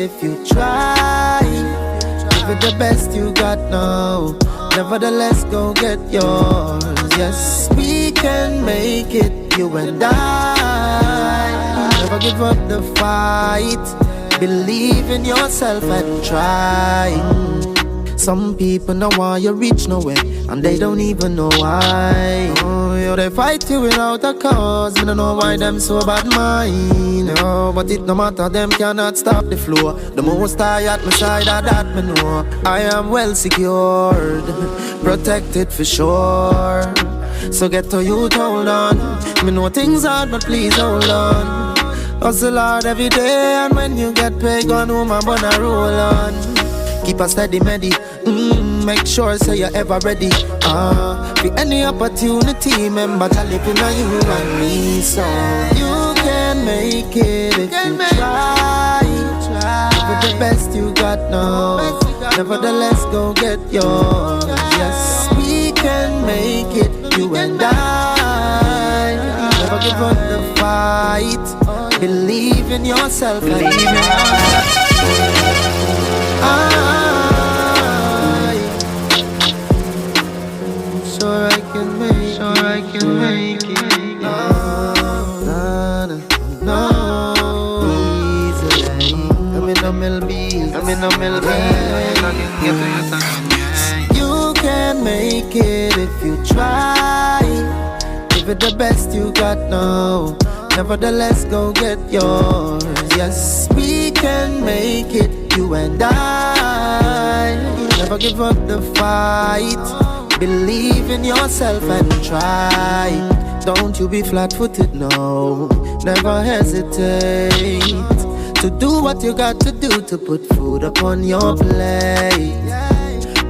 if you try. Give it the best you got now. Nevertheless, go get yours. Yes, we can make it, you and I. Never give up the fight. Believe in yourself and try. Some people know why you reach nowhere, and they don't even know why. Oh, yeah, they fight you without a cause. I don't know why them so bad mind. Oh, but it no matter, them cannot stop the flow. The most I at my side, that me know. I am well secured, protected for sure. So get to you, hold on. Me know things hard, but please hold on. Hustle hard every day, and when you get paid, go home and bun a roll on. Keep a steady medi, make sure so you're ever ready. For any opportunity, remember to live in a you and me. So you can make it if you try. Give it the best you got now. Nevertheless, go get yours. Yes, we can make it, you and I. Never give up the fight. Believe in yourself. Believe in yourself. Sure I can make it. No, easily. I'm in a Melby. You can make it if you try. Give it the best you got now. Nevertheless, go get yours. Yes, we can make it, you and I. Never give up the fight. Believe in yourself and try. Don't you be flat-footed, no. Never hesitate to do what you got to do to put food upon your plate.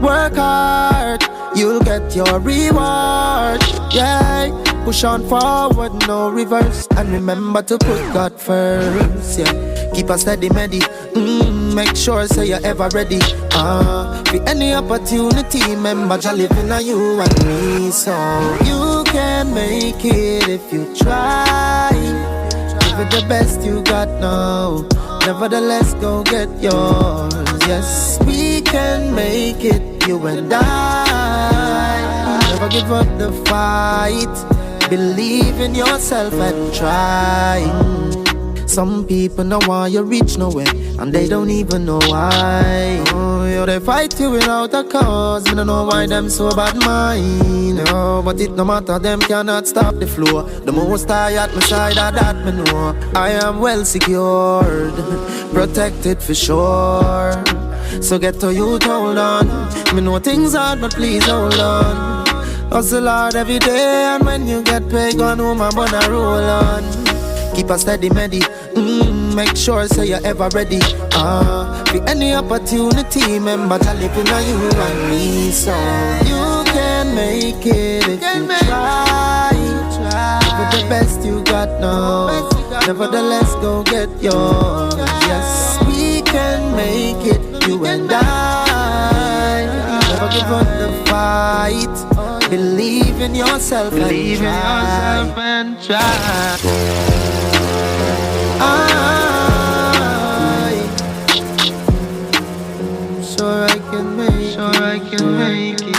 Work hard, you'll get your reward. Yeah. Push on forward, no reverse. And remember to put God first, yeah. Keep a steady medi, make sure so you're ever ready. For any opportunity, remember to live in a you and me. So you can make it if you try. Give it the best you got now. Nevertheless, go get yours. Yes, we can make it, you and I. Never give up the fight. Believe in yourself and try. Some people know why you reach nowhere, and they don't even know why. Oh, yeah, they fight you without a cause. I don't know why them so bad mind. Oh, but it no matter, them cannot stop the flow. The most I at my side, that me know. I am well secured, protected for sure. So get to you, hold on. Me know things hard, but please hold on. Hustle hard every day, and when you get paid, go home and bun a roll on. Keep a steady medi, make sure so you're ever ready. For any opportunity, remember to live in a you and me. So you can make it if you try. Give it the best you got now. Nevertheless, go get yours. Yes, we can make it, you and I. Never give up the fight. Believe in yourself and try. Sure I can make it.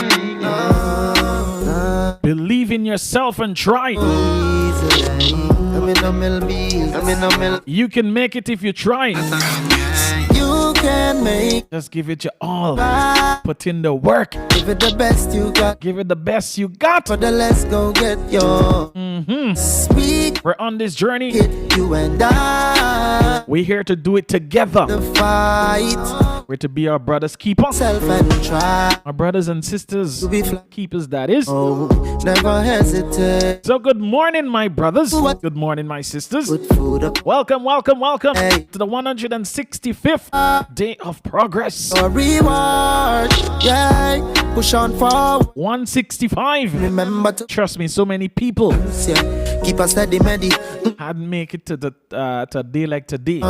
Believe in yourself and try. You can make it if you try. You can make. Just give it your all. Put in the work. Give it the best you got. Give it the best you got. For the let's go get your sweet. We're on this journey. You and I. We're here to do it together. The fight. We're to be our brother's keeper. Self and try. Our brothers and sisters. Keepers, that is. Oh, never hesitate. So good morning, my brothers. Good morning, my sisters. Put food up. Welcome to the 165th day of progress. A reward. Yeah. Push on forward. 165. Remember to trust me, so many people keep a steady medi. Hadn't make it to the to a day like today,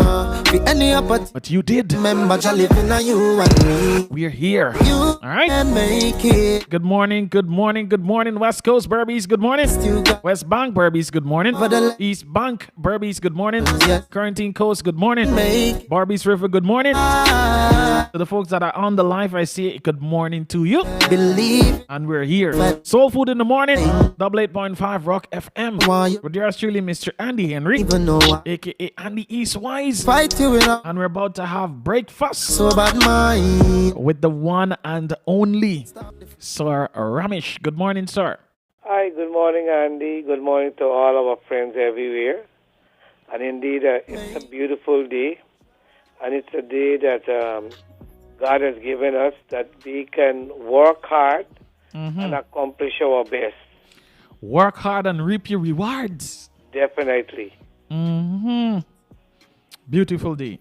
Be any but you did. remember just living on you and me. We're here. You All right. can make it. Good morning, good morning, good morning, West Coast Burbies, good morning. You got West Bank Burbies, good morning. East Bank Burbies, good morning. Yes. Quarantine Coast, good morning. make Barbies River, good morning. I To the folks that are on the live, I say good morning to you. believe. And we're here. Soul Food in the morning, double 8.5 Rock FM. Why you With yours truly, Mr. Andy Henry, even know I aka Andy Eastwise. fight you in a And we're about to have breakfast so bad mind. with the one and only Sir Ramesh. Good morning, sir. Hi, good morning, Andy. Good morning to all our friends everywhere. And indeed, it's a beautiful day. And it's a day that God has given us that we can work hard and accomplish our best. Work hard and reap your rewards. Definitely. Beautiful day.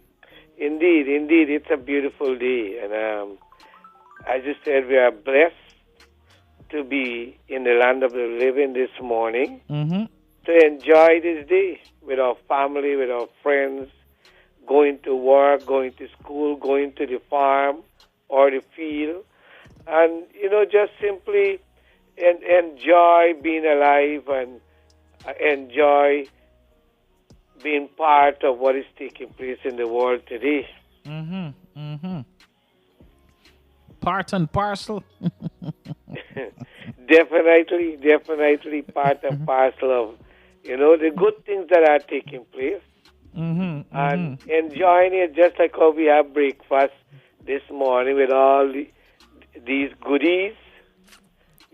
Indeed, it's a beautiful day. And as you said, we are blessed to be in the land of the living this morning, to enjoy this day with our family, with our friends, going to work, going to school, going to the farm or the field, and, just simply enjoy being alive and enjoy being part of what is taking place in the world today. Part and parcel. Definitely part and parcel of, the good things that are taking place. And enjoying it just like how we have breakfast this morning with all these goodies.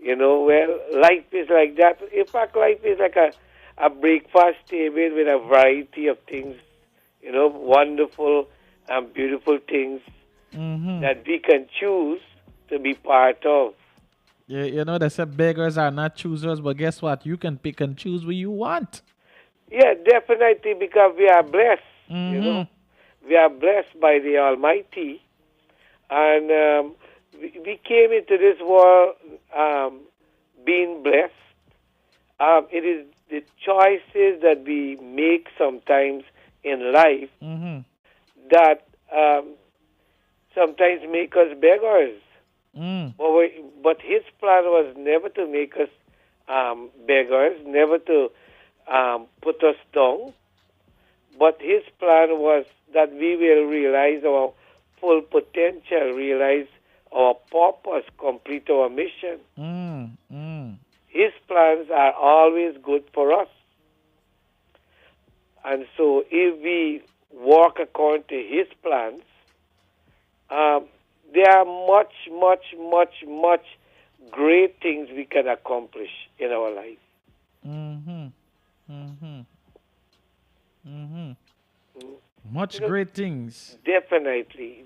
Life is like that. In fact, life is like a breakfast table with a variety of things, wonderful and beautiful things that we can choose to be part of. Yeah, they say beggars are not choosers, but guess what? You can pick and choose what you want. Yeah, definitely, because we are blessed. We are blessed by the Almighty, and we came into this world being blessed. It is the choices that we make sometimes in life that sometimes make us beggars. But His plan was never to make us beggars, never to put us down. But His plan was that we will realize our full potential, realize our purpose, complete our mission. His plans are always good for us. And so if we walk according to His plans, there are much great things we can accomplish in our life. Much great things. Definitely.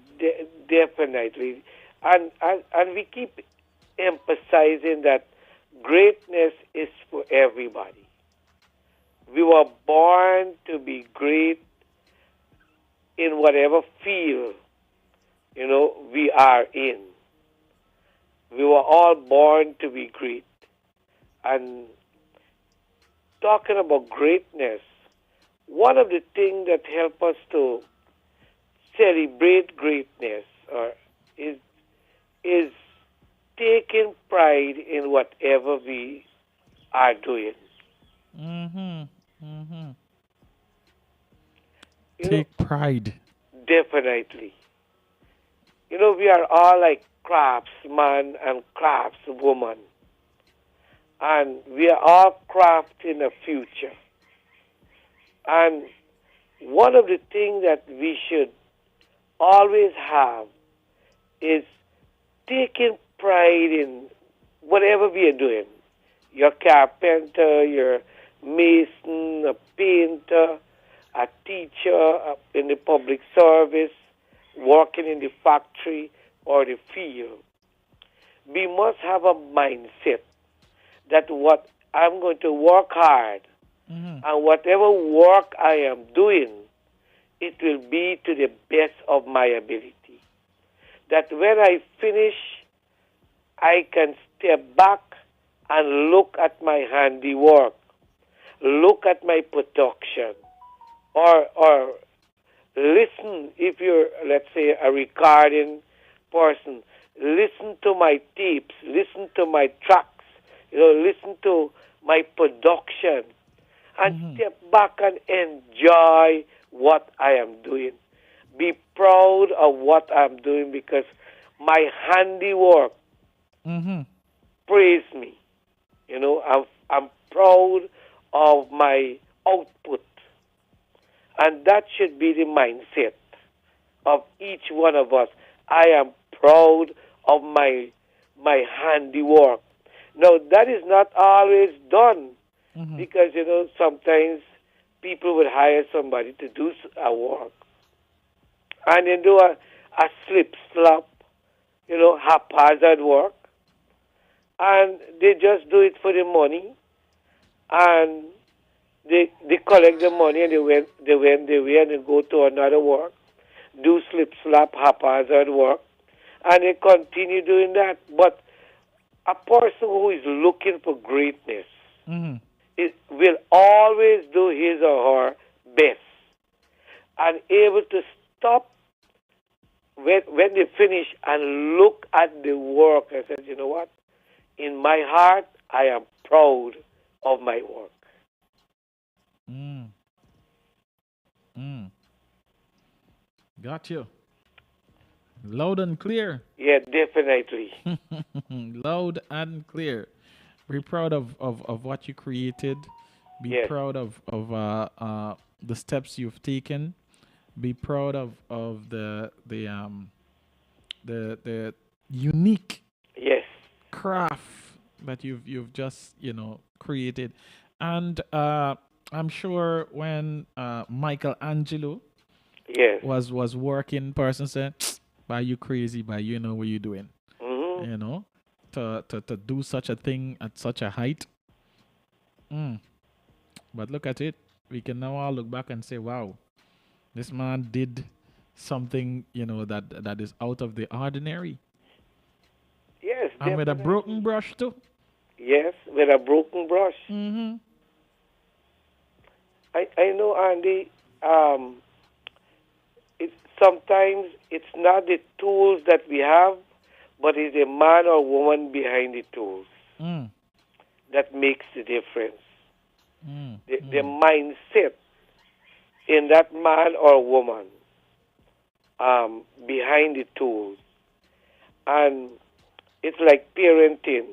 And we keep emphasizing that greatness is for everybody. We were born to be great in whatever field, we are in. We were all born to be great. And talking about greatness, one of the things that help us to celebrate greatness is taking pride in whatever we are doing. Take pride. Definitely. We are all like craftsmen and craftswomen. And we are all crafting a future. And one of the things that we should always have is taking pride in whatever we are doing. You're a carpenter, you're a mason, a painter, a teacher in the public service, working in the factory or the field. We must have a mindset that what I'm going to work hard, and whatever work I am doing, it will be to the best of my ability. That when I finish, I can step back and look at my handiwork, look at my production, or listen. If you're, let's say, a recording person, listen to my tapes, listen to my tracks, listen to my production, and step back and enjoy what I am doing. Be proud of what I'm doing, because my handiwork praise me. I'm proud of my output, and that should be the mindset of each one of us. I am proud of my handiwork. Now, that is not always done, because sometimes people would hire somebody to do a work, and they do a slip slop, haphazard work, and they just do it for the money, and they collect the money, and they went their way, and they go to another work, do slip slap haphazard work, and they continue doing that. But a person who is looking for greatness will always do his or her best, and able to stop when they finish and look at the work and say, you know what? In my heart, I am proud of my work. Got you. Loud and clear. Yeah, definitely. Loud and clear. Be proud of what you created. Be Yes. proud of the steps you've taken. Be proud of the unique Yes. craft that you've just created. And I'm sure when Michelangelo Yes. was working, person said, "By you crazy, by you know what you're doing." Mm-hmm. To do such a thing at such a height. But look at it. We can now all look back and say, "Wow, this man did something that is out of the ordinary." Yes. And with a Definitely. broken brush too. Yes, with a broken brush. Mm-hmm. I know, Andy. Sometimes it's not the tools that we have, but it's a man or woman behind the tools that makes the difference. The mindset in that man or woman behind the tools. And it's like parenting,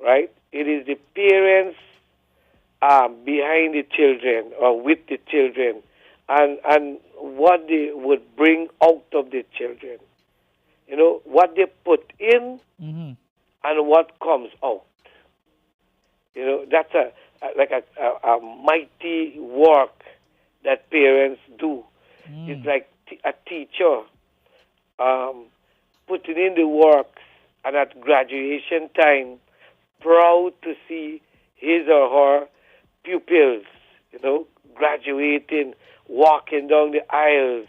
right? It is the parents behind the children or with the children, and what they would bring out of the children. What they put in and what comes out. That's a mighty work that parents do. It's like a teacher putting in the works, and at graduation time, proud to see his or her pupils, graduating, walking down the aisles,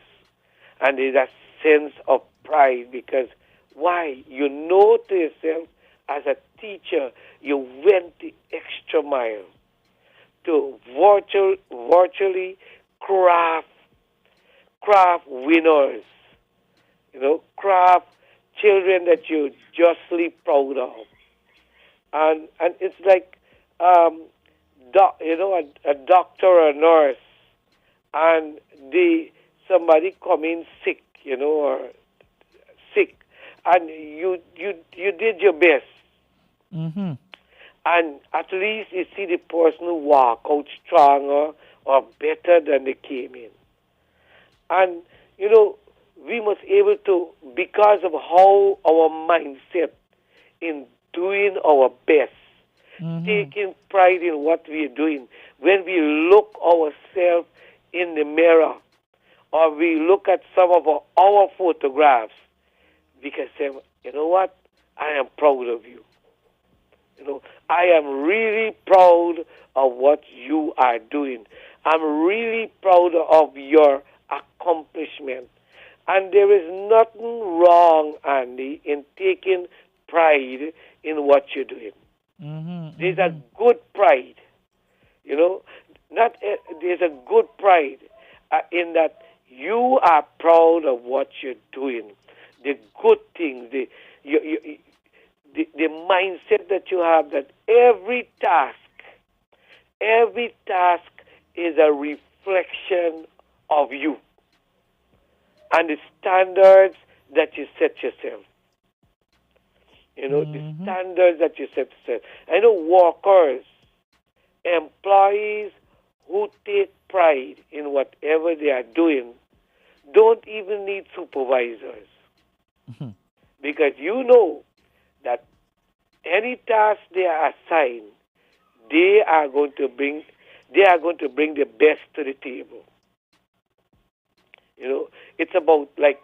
and there's a sense of pride, because why? You know to yourself, as a teacher, you went the extra mile to virtually craft winners, craft children that you're justly proud of. And it's like, a doctor or a nurse, and somebody come in sick, or sick, and you did your best. And at least you see the person walk out stronger or better than they came in. And, we must able to, because of how our mindset in doing our best, taking pride in what we're doing. When we look ourselves in the mirror, or we look at some of our photographs, we can say, you know what? I am proud of you. I am really proud of what you are doing. I'm really proud of your accomplishment. And there is nothing wrong, Andy, in taking pride in what you're doing. There's a good pride. You know, not there's a good pride in that you are proud of what you're doing, the good things, the mindset that you have that every task is a reflection of you and the standards that you set yourself. You know, the standards that you set yourself. I know workers, employees who take pride in whatever they are doing don't even need supervisors. Because you know that any task they are assigned, they are going to bring the best to the table. You know, it's about like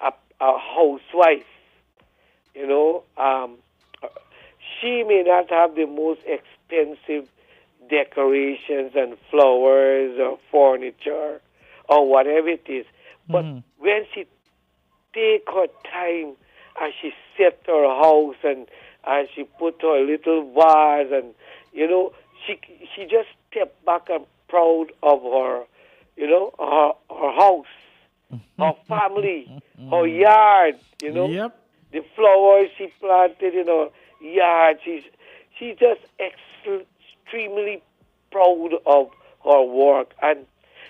a housewife. You know, she may not have the most expensive decorations and flowers or furniture or whatever it is, but when she take her time and she set her house and she put her little vase and you know she just step back and proud of her, you know, her house, her family, her yard, you know, Yep. the flowers she planted in her yard. She's just extremely proud of her work, and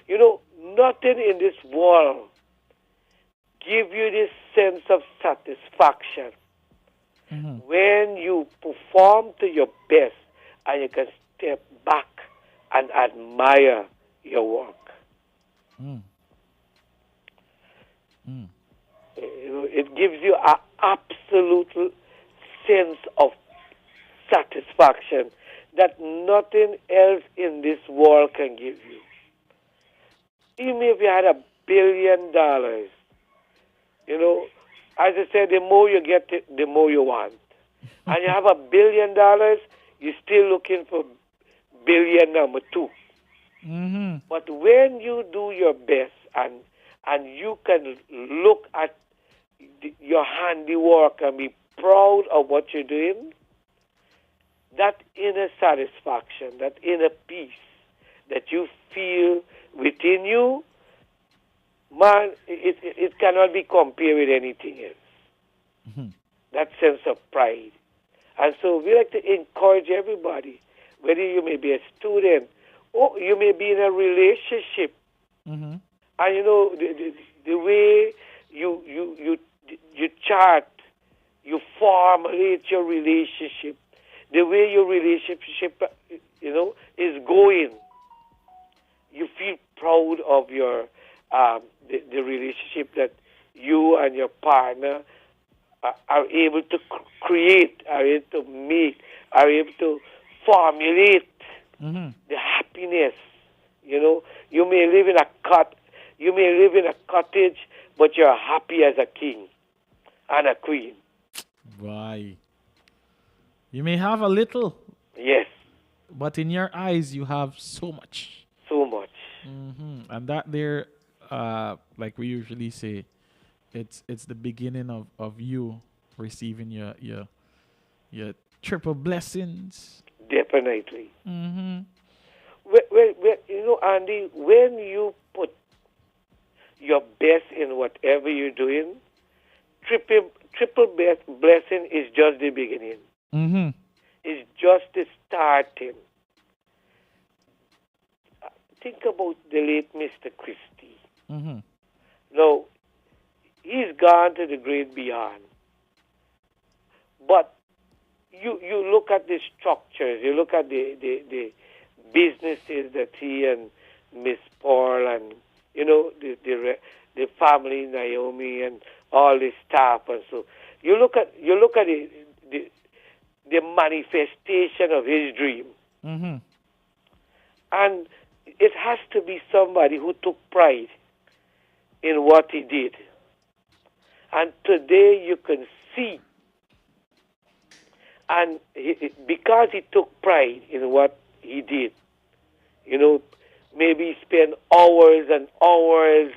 you know nothing in this world give you this sense of satisfaction when you perform to your best and you can step back and admire your work. You know, it gives you an absolute sense of satisfaction that nothing else in this world can give you. Even if you had $1 billion, you know, as I said, the more you get, the more you want. And you have $1 billion, you're still looking for billion number 2. But when you do your best and you can look at your handiwork and be proud of what you're doing, that inner satisfaction, that inner peace that you feel within you, man, it cannot be compared with anything else. That sense of pride. And so we like to encourage everybody, whether you may be a student or you may be in a relationship. And you know, the way you chart, you formulate your relationship, the way your relationship, you know, is going, you feel proud of your the relationship that you and your partner are able to create, are able to make, are able to formulate the happiness. You know, you may live in a cottage, but you're happy as a king and a queen. Why? You may have a little, Yes, but in your eyes you have so much. so much. And that there, like we usually say, it's the beginning of you receiving your triple blessings. Definitely. Mm-hmm. Well, you know, Andy, when you put your best in whatever you're doing, triple blessing is just the beginning. Mm-hmm. It's just the starting. Think about the late Mr. Christie. Mm-hmm. Now, he's gone to the great beyond. But you look at the structures, you look at the businesses that he and Miss Paul and, you know, the family, Naomi, and all the staff, and so you look at the manifestation of his dream, and it has to be somebody who took pride in what he did, and today you can see, and because he took pride in what he did, you know, maybe he spent hours and hours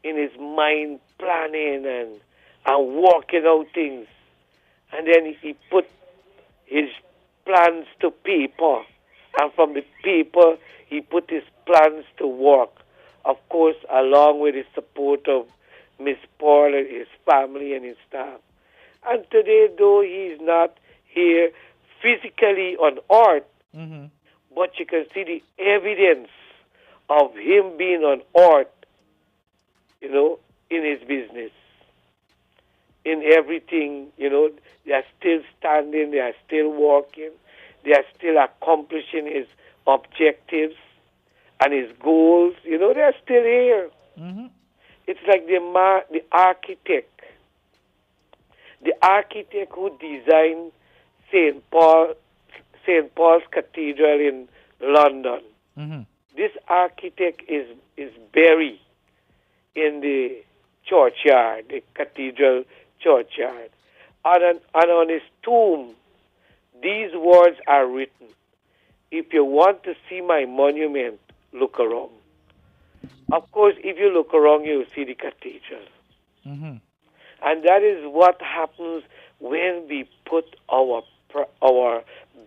in his mind planning and working out things. And then he put his plans to paper And from the paper, he put his plans to work. Of course, along with the support of Miss Paul and his family and his staff. And today, though he's not here physically on earth, Mm-hmm. but you can see the evidence of him being on earth, in his business, in everything, they are still standing, they are still working, they are still accomplishing his objectives and his goals, they are still here. Mm-hmm. It's like the architect who designed St. Paul's Cathedral in London. Mm-hmm. This architect is buried in the churchyard, the cathedral churchyard. And on his tomb, these words are written. If you want to see my monument, look around. Of course, if you look around, you'll see the cathedral. Mm-hmm. And that is what happens when we put our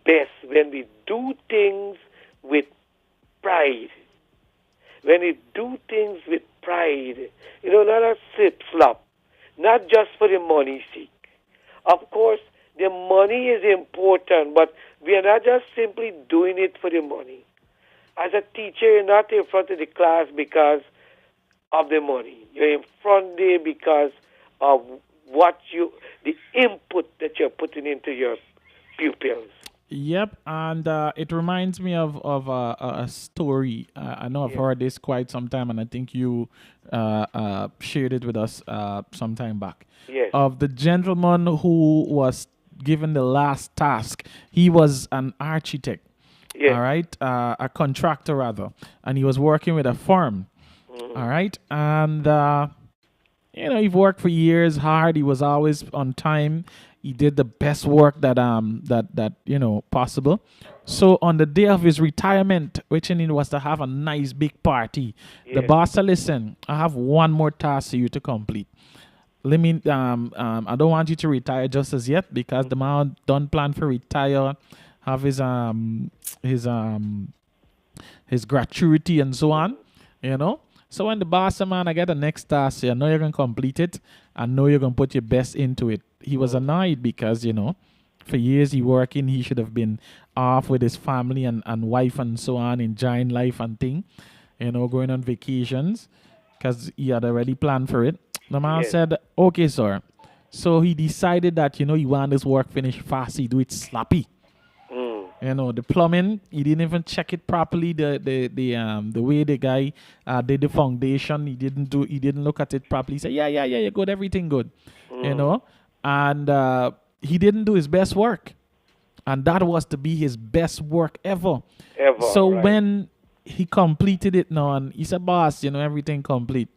best, when we do things with pride. When we do things with pride, not a slip slop, not just for the money's sake. Of course, the money is important, but we are not just simply doing it for the money. As a teacher, you're not in front of the class because of the money. You're in front there because of the input that you're putting into your pupils. Yep, and it reminds me of a story. I know I've heard this quite some time, and I think you shared it with us some time back. Yes. Of the gentleman who was given the last task. He was an architect, Yes. all right, a contractor rather, and he was working with a firm, all right, and he worked for years hard. He was always on time. He did the best work that possible. So on the day of his retirement, which he needed was to have a nice big party, the Yes. boss said, "Listen, I have one more task for you to complete. Let me I don't want you to retire just as yet because the man don't plan for retire, have his gratuity and so on, So when the boss said, man, I get the next task, I know you're gonna complete it. I know you're gonna put your best into it. He was annoyed because, for years he working, he should have been off with his family and wife and so on, enjoying life and thing, going on vacations because he had already planned for it. The man Yes. said, okay, sir. So he decided that, he want this work finished fast. He do it sloppy. The plumbing, he didn't even check it properly. The way the guy did the foundation, he didn't look at it properly. He said, yeah, you're good, everything good, and he didn't do his best work, and that was to be his best work ever. So right. when he completed it now, and he said, boss, everything complete.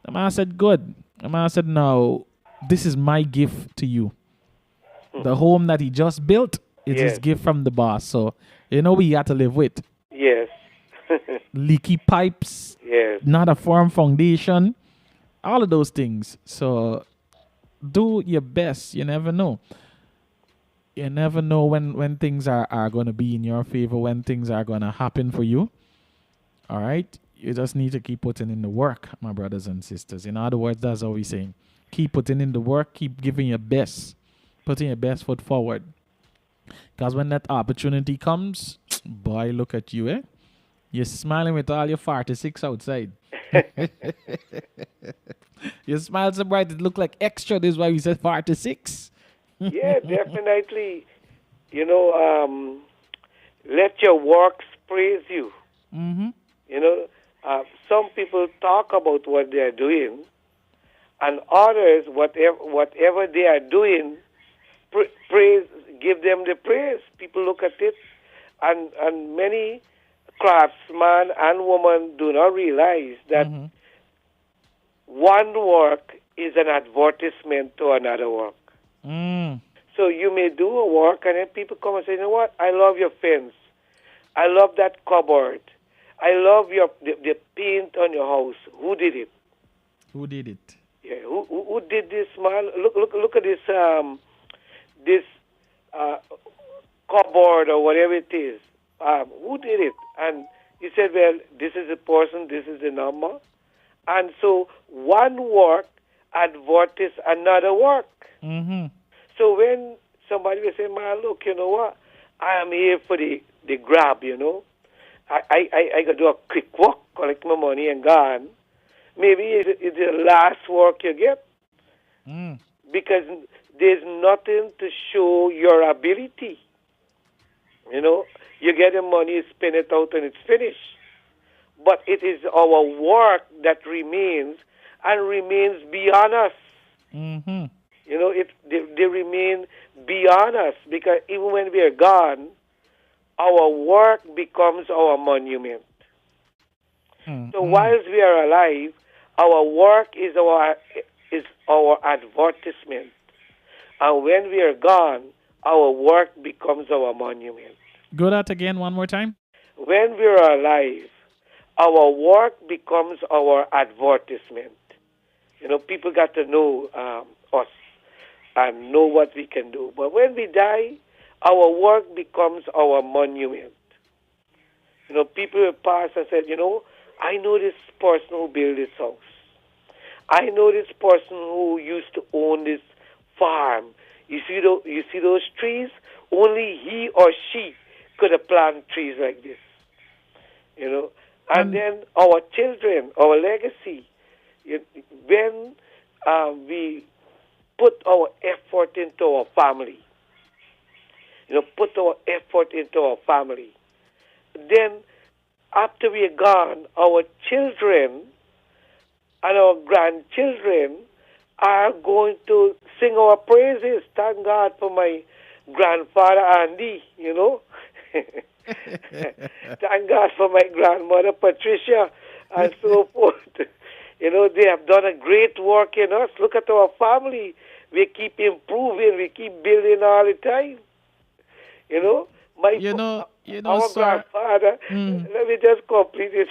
The man said, good. The man said, now this is my gift to you. The home that he just built. It's his Yes. gift from the boss. So, we got to live with. Yes. Leaky pipes, Yes. not a firm foundation, all of those things. So, do your best. You never know. You never know when things are going to be in your favor, when things are going to happen for you. All right? You just need to keep putting in the work, my brothers and sisters. In other words, that's all we're saying. Keep putting in the work. Keep giving your best. Putting your best foot forward. Because when that opportunity comes, boy, look at you, eh? You're smiling with all your 46 outside. Your smile so bright, it look like extra. This is why we said 46. Yeah, definitely. Let your works praise you. Mm-hmm. Some people talk about what they are doing, and others, whatever they are doing, praise, give them the praise. People look at it, and many craftsmen and women do not realize that one work is an advertisement to another work. Mm. So you may do a work, and then people come and say, you know what, I love your fence. I love that cupboard. I love the paint on your house. Who did it? Who did it? Yeah, who did this, man? Look at this cupboard or whatever it is. who did it? And he said, well, this is the person, this is the number. And so one work advertises another work. Mm-hmm. So when somebody will say, man, look, you know what? I am here for the grab, you know. I got to do a quick walk, collect my money and gone. Maybe it's the last work you get Mm. because there's nothing to show your ability. You know, you get the money, you spend it out, and it's finished. But it is our work that remains and remains beyond us. Mm-hmm. You know, they remain beyond us because even when we are gone, our work becomes our monument. Mm-hmm. So whilst we are alive, our work is our advertisement. And when we are gone, our work becomes our monument. Go that again one more time. When we are alive, our work becomes our advertisement. You know, people got to know us and know what we can do. But when we die, our work becomes our monument. You know, people will pass and say, you know, I know this person who built this house. I know this person who used to own this farm. You see those trees? Only he or she could have planted trees like this. You know, and then our children, our legacy. When we put our effort into our family, you know, put our effort into our family, then after we are gone, our children and our grandchildren are going to sing our praises. Thank God for my grandfather Andy, you know. Thank God for my grandmother Patricia and so forth. You know, they have done a great work in us. Look at our family. We keep improving. We keep building all the time. You know, our sir. grandfather, let me just complete it.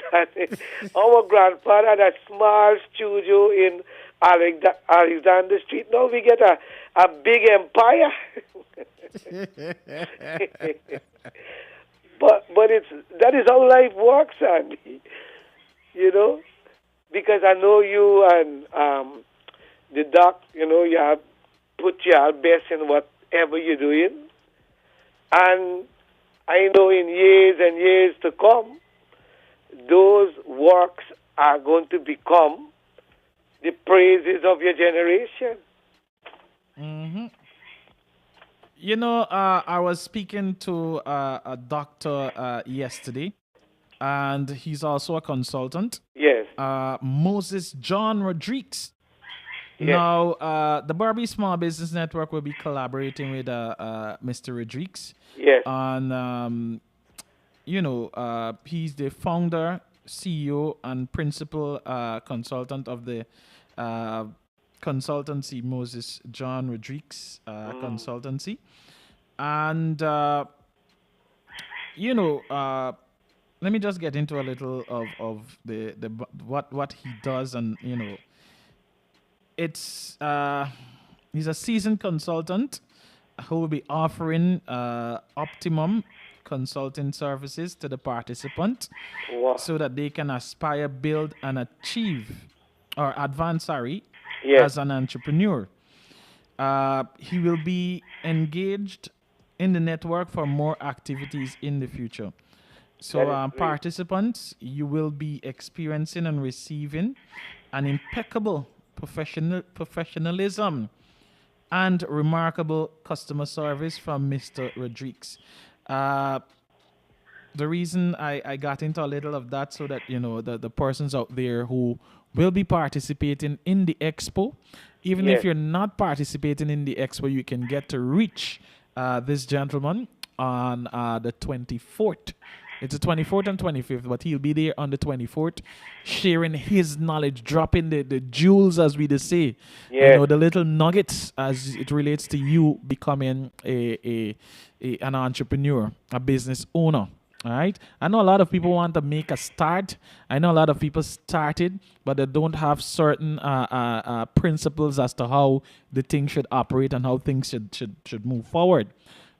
Our grandfather had a small studio in Alexander Street. Now we get a big empire. but that is how life works, Andy. You know, because I know you and the doc, you know, you have put your best in whatever you're doing. And I know in years and years to come, those works are going to become the praises of your generation. Mm-hmm. You know, I was speaking to a doctor yesterday, and he's also a consultant. Yes. Moses John Rodriguez. Yes. Now, the Barbie Small Business Network will be collaborating with Mr. Rodriguez. Yes. And, he's the founder, CEO, and principal consultant of the consultancy Moses John Rodriguez Consultancy. And, let me just get into a little of the what he does, and it's he's a seasoned consultant who will be offering optimum consulting services to the participant. Wow. So that they can aspire, build, and achieve or advance, Yes. as an entrepreneur. He will be engaged in the network for more activities in the future. So, That is great. participants, you will be experiencing and receiving an impeccable professionalism and remarkable customer service from Mr. Rodriguez. The reason I got into a little of that, so that the persons out there who will be participating in the expo, even Yes. if you're not participating in the expo, you can get to reach this gentleman on the 24th. It's the 24th and 25th, but he'll be there on the 24th, sharing his knowledge, dropping the jewels, as we just say. Yes. The little nuggets as it relates to you becoming an entrepreneur, a business owner. All right. I know a lot of people want to make a start. I know a lot of people started, but they don't have certain principles as to how the thing should operate and how things should move forward.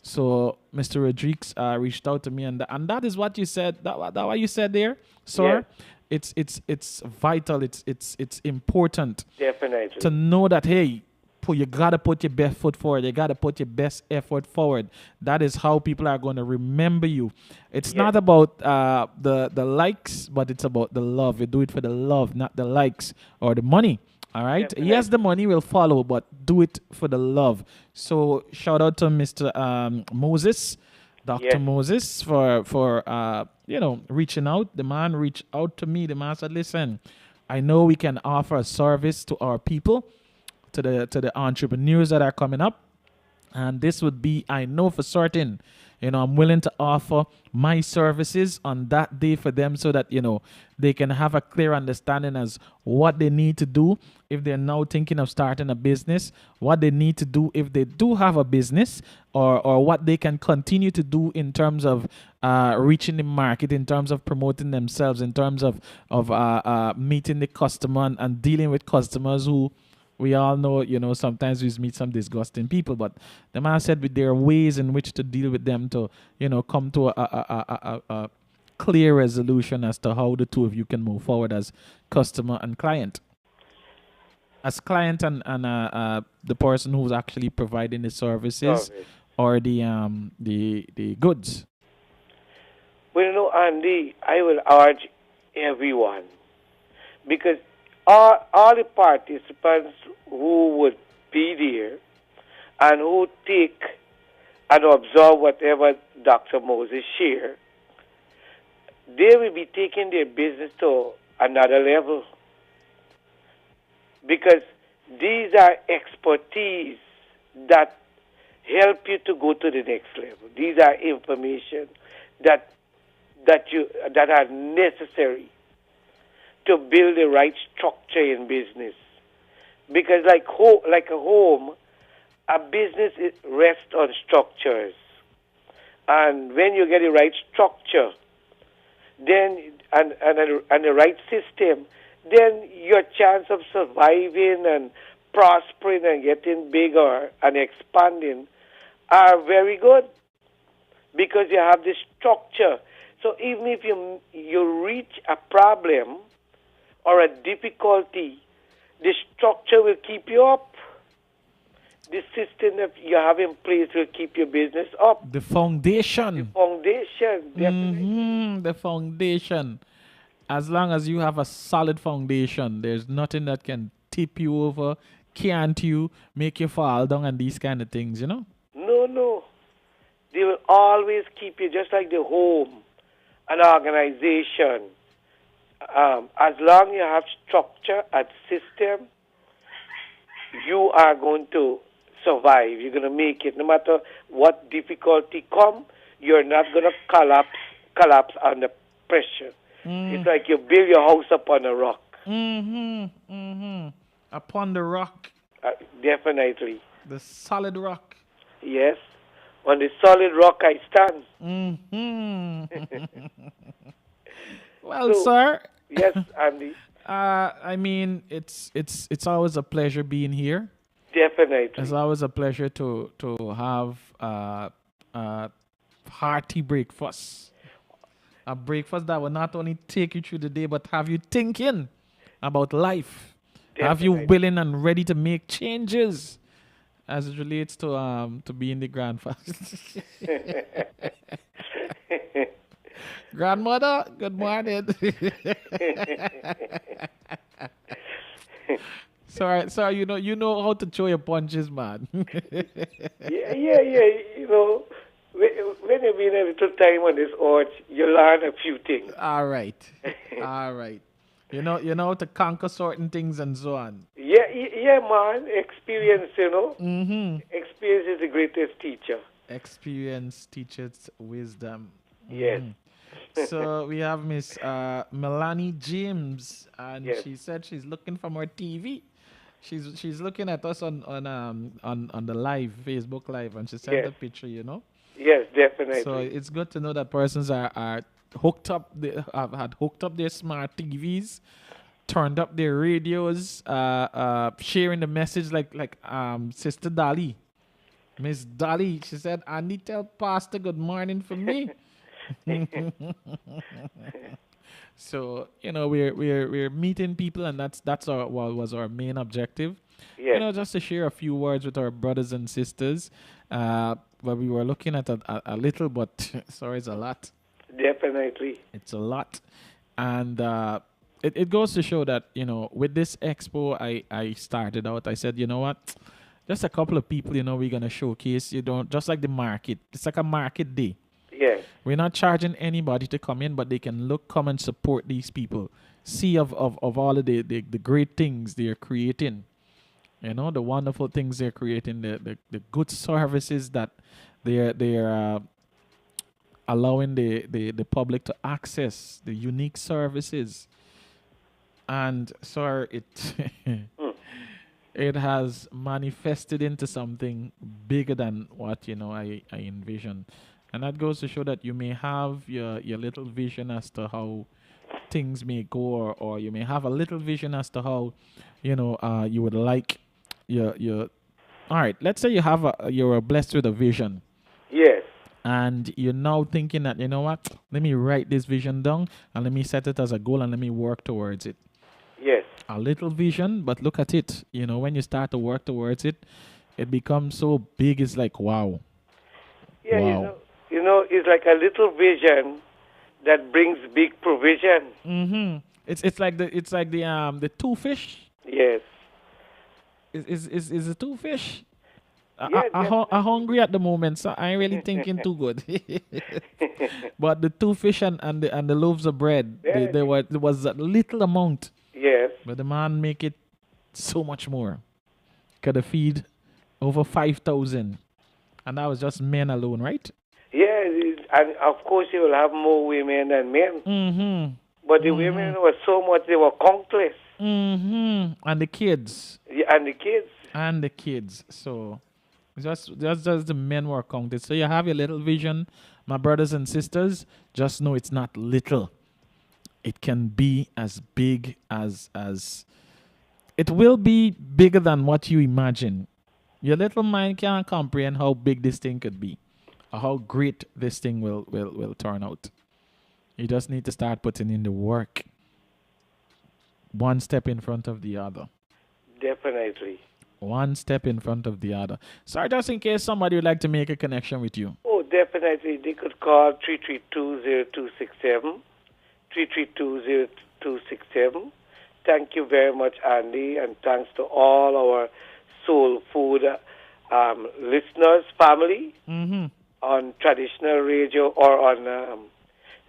So Mr. Rodriguez reached out to me, and that is what you said. That what you said there, sir. It's vital. It's important Definitely. to know that, hey, you gotta put your best foot forward. You gotta put your best effort forward. That is how people are going to remember you. It's not about the likes, but it's about the love. You do it for the love, not the likes or the money. All right. Definitely. Yes, the money will follow, but do it for the love. So shout out to Mr. Moses, Dr. Yes. Moses, for reaching out. The man reached out to me. The man said, "Listen, I know we can offer a service to our people, to the entrepreneurs that are coming up, and this would be, I know for certain, I'm willing to offer my services on that day for them, so that they can have a clear understanding as what they need to do if they're now thinking of starting a business, what they need to do if they do have a business, or what they can continue to do in terms of reaching the market, in terms of promoting themselves, in terms of meeting the customer, and dealing with customers who we all know, sometimes we meet some disgusting people, but the man said there are ways in which to deal with them to, come to a clear resolution as to how the two of you can move forward as customer and client. As client and the person who's actually providing the services Service. or the goods. Well, Andy, I will urge everyone, because all the participants who would be there and who take and observe whatever Dr. Moses share, they will be taking their business to another level, because these are expertise that help you to go to the next level. These are information that are necessary to build the right structure in business. Because like a home, a business rests on structures. And when you get the right structure, then and the right system, then your chance of surviving and prospering and getting bigger and expanding are very good, because you have the structure. So even if you reach a problem or a difficulty, the structure will keep you up. The system that you have in place will keep your business up. The foundation. Foundation, definitely. The foundation. As long as you have a solid foundation, there's nothing that can tip you over, can't you, make you fall down, and these kind of things, No. They will always keep you, just like the home, an organization. As long as you have structure and system, you are going to survive. You're going to make it. No matter what difficulty come, you're not going to collapse under pressure. It's like you build your house upon a rock. Upon the rock. Definitely. The solid rock. Yes. On the solid rock I stand. Well, sir. Yes, Andy. I mean, it's always a pleasure being here. Definitely. It's always a pleasure to have hearty breakfast. A breakfast that will not only take you through the day, but have you thinking about life. Have you willing and ready to make changes as it relates to being the grandfather. Grandmother, good morning. Sorry, you know how to throw your punches, man. yeah. When you've been a little time on this earth, you learn a few things. All right. You know how to conquer certain things and so on. Yeah, man. Experience, Mm-hmm. Experience is the greatest teacher. Experience teaches wisdom. Yes. So we have Miss Melanie James, and Yes. she said she's looking for more TV. She's looking at us on the live Facebook Live, and she sent Yes. a picture. Yes, definitely. So it's good to know that persons are hooked up. They had hooked up their smart TVs, turned up their radios, sharing the message like Sister Dali. Miss Dolly, she said, I need to tell Pastor good morning for me. So, we're meeting people, and that's our what was our main objective. Yes, Just to share a few words with our brothers and sisters. But we were looking at a little, but sorry, it's a lot. definitely. It's a lot. And it goes to show that, with this expo, I started out, I said, you know what? Just a couple of people, we're going to showcase, just like the market. It's like a market day. Yes, We're not charging anybody to come in, but they can come and support these people. See of all of the great things they're creating. The wonderful things they're creating, the good services that they're allowing the public to access, the unique services. And so it it has manifested into something bigger than what I envisioned. And that goes to show that you may have your little vision as to how things may go, or you may have a little vision as to how you would like your all right, let's say you're blessed with a vision, yes, and you're now thinking that, what, let me write this vision down and let me set it as a goal and let me work towards it. yes. A little vision, but look at it. When you start to work towards it, it becomes so big. It's like, wow. Yeah, Wow. It's like a little vision that brings big provision. Mm-hmm. It's like the two fish. Yes. Is the two fish? Yes, yes. I'm hungry at the moment, so I ain't really thinking too good. But the two fish and the loaves of bread, Yeah. there was a little amount, Yes. but the man make it so much more. Could have feed over 5,000, and that was just men alone, right? Yes, and of course you will have more women than men. Mm-hmm. But the women were so much, they were countless. Mm-hmm. And the kids. Yeah, and the kids. And the kids. So just the men were counted. So you have your little vision, my brothers and sisters. Just know it's not little. It can be as big as it will be bigger than what you imagine. Your little mind can't comprehend how big this thing could be, or how great this thing will turn out. You just need to start putting in the work, one step in front of the other. Definitely. One step in front of the other. So just in case somebody would like to make a connection with you. Oh, definitely. They could call 332-0267. 332-0267. Thank you very much, Andy, and thanks to all our Soul Food listeners, family, Mm-hmm. on traditional radio or on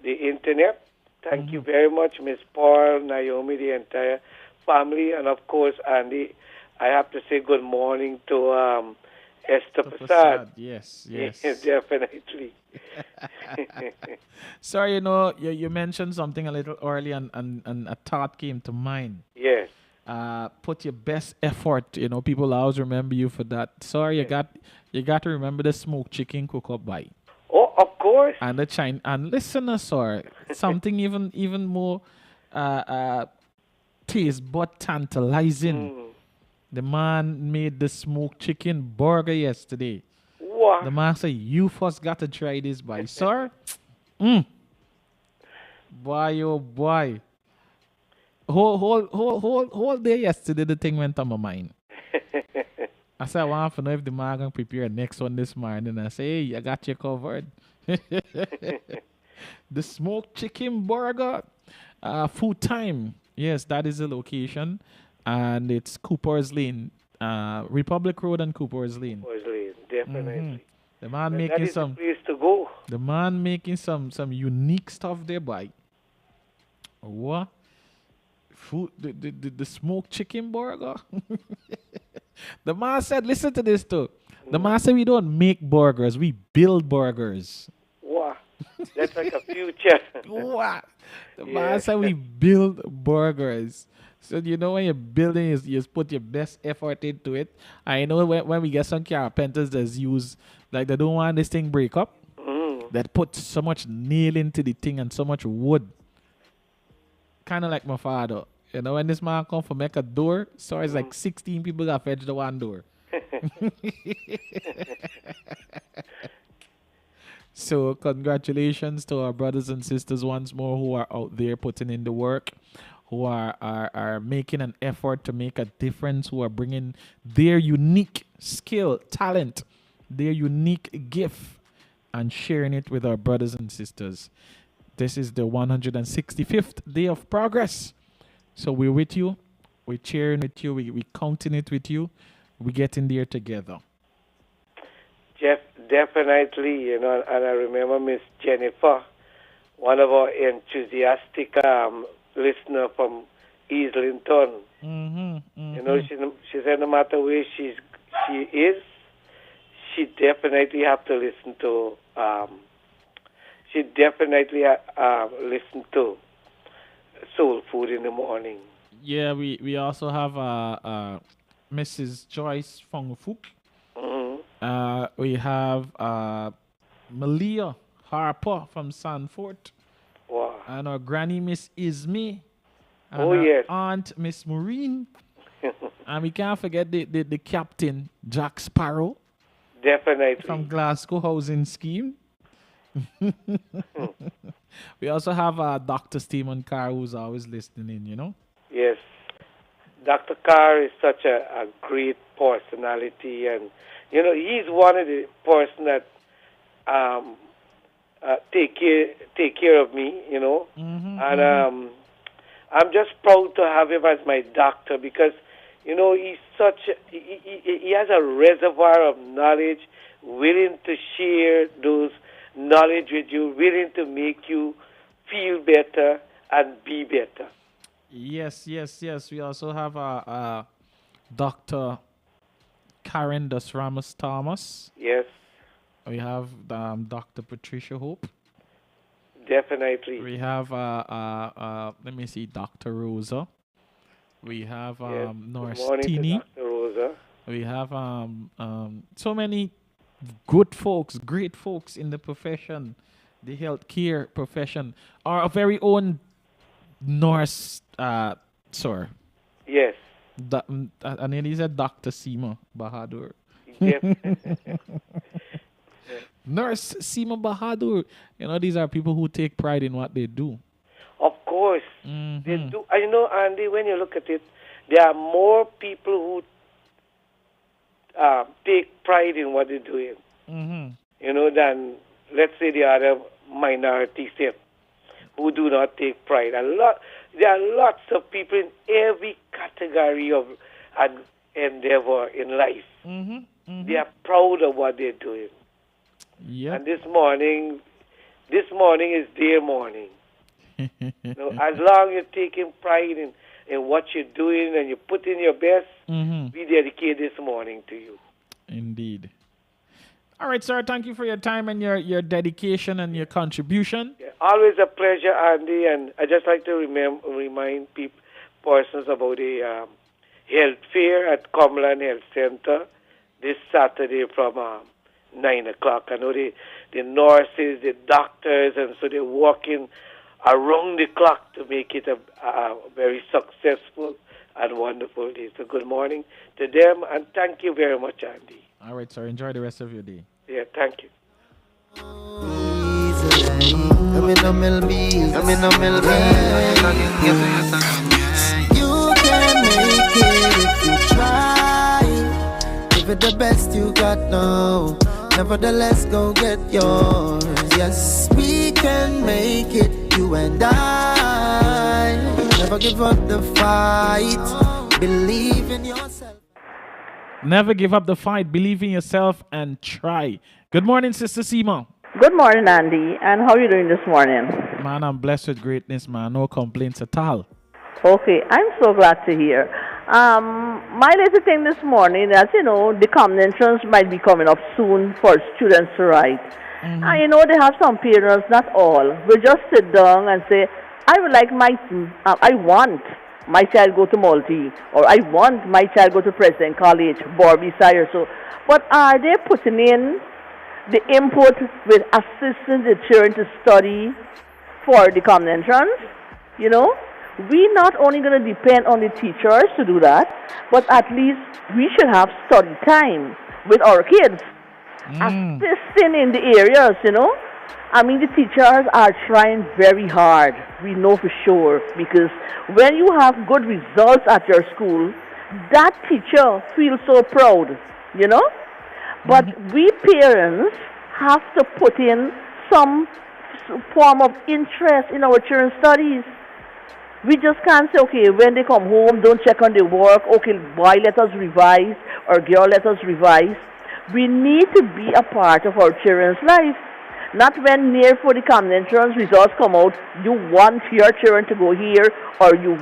the internet. Thank you very much, Miss Paul, Naomi, the entire family, and of course, Andy. I have to say good morning to Esther Prasad. Yes. Definitely. Sorry, you mentioned something a little early, and a thought came to mind. Yes. Put your best effort. People always remember you for that. Sorry, you got to remember the smoked chicken cook up by. Oh, of course. And the China, and listen, sorry, something even more taste but tantalizing. The man made the smoked chicken burger yesterday. What? The man said, "You first got to try this, boy, sir." Boy, oh boy. Whole day yesterday, the thing went on my mind. I said, I want to know if the man gonna prepare next one this morning. I say, hey, I got you covered. The smoked chicken burger, Food Time. Yes, that is the location, and it's Cooper's Lane, Republic Road and Cooper's Lane. Definitely. The man That making is the some. place to go. The man making some unique stuff there, boy. What? Food, the smoked chicken burger. The man said, listen to this too. The man said, we don't make burgers, we build burgers. Wow. That's like a future. What? The Yeah. man said, we build burgers. So when you're building, you just put your best effort into it. I know when we get some carpenters that's use, like they don't want this thing break up, that put so much nail into the thing and so much wood. Kind of like my father. When this man come for make a door, so it's like 16 people got fetched the one door. So congratulations to our brothers and sisters once more who are out there putting in the work, who are making an effort to make a difference, who are bringing their unique skill, talent, their unique gift, and sharing it with our brothers and sisters. This is the 165th day of progress. So we're with you, we're cheering with you, we counting it with you, we're getting there together. Jeff, definitely, you know, and I remember Miss Jennifer, one of our enthusiastic listener from Islington. You know, she said no matter where she is, she definitely have to listen to. She definitely listen to Soul Food in the morning. Yeah, we also have Mrs. Joyce Fongfuk. We have Malia Harper from Sanford. Wow. And our granny, Miss Isme. And Oh, our yes. aunt, Miss Maureen. And we can't forget the captain, Jack Sparrow, Definitely. from Glasgow Housing Scheme. We also have Dr. Stephen Carr, who's always listening in, you know. Yes. Dr. Carr is such a great personality, and, you know, he's one of the person that take care of me, you know. And I'm just proud to have him as my doctor because, you know, he's he has a reservoir of knowledge, willing to share those knowledge with you, willing to make you feel better and be better. Yes. We also have Dr. Karen Dos Ramos Thomas. Yes, We have Dr. Patricia Hope. definitely. We have let me see, Dr. Rosa. We have Yes. Norris Good morning to Tini. Dr. Rosa. We have so many good folks, great folks in the profession, the healthcare profession. Our very own Norse, sir. Yes. I nearly said Dr. Seema Bahadur. Yes. Nurse Seema Bahadur. You know, these are people who take pride in what they do. Of course. They do. I know, Andy, when you look at it, there are more people who take pride in what they're doing, you know, than, let's say, the other minority set who do not take pride. There are lots of people in every category of an endeavor in life. They are proud of what they're doing. Yeah. And this morning is their morning. You know, as long as you're taking pride in what you're doing and you put in your best, we dedicate this morning to you. Indeed. All right, sir. Thank you for your time and your dedication and your contribution. Yeah, always a pleasure, Andy. And I just like to remind persons about the health fair at Cumberland Health Center this Saturday from 9 o'clock. I know the nurses, the doctors, and so they're working around the clock to make it a very successful and wonderful day. So good morning to them, and thank you very much, Andy. All right, sir. Enjoy the rest of your day. Yeah, thank you. You can make it if you try. Give it the best you got now. Nevertheless, go get yours. Yes, we can make it, you and I. Never give up the fight. Believe in yourself. Never give up the fight. Believe in yourself and try. Good morning, Sister Seema. Good morning, Andy. And how are you doing this morning? Man, I'm blessed with greatness, man. No complaints at all. Okay, I'm so glad to hear. My little thing this morning, as you know, the common entrance might be coming up soon for students to write. And you know, they have some parents, not all, will just sit down and say, I want my child go to Multi, or I want my child go to President College, Borby, Sire. So, but are they putting in the input with assisting the children to study for the common entrance? You know, we not only going to depend on the teachers to do that, but at least we should have study time with our kids, assisting in the areas, I mean, the teachers are trying very hard. We know for sure, because when you have good results at your school, that teacher feels so proud, But we parents have to put in some form of interest in our children's studies. We just can't say, okay, when they come home, don't check on their work. Okay, boy, let us revise, or girl, let us revise. We need to be a part of our children's life. Not when near for the common entrance results come out, you want your children to go here, or you're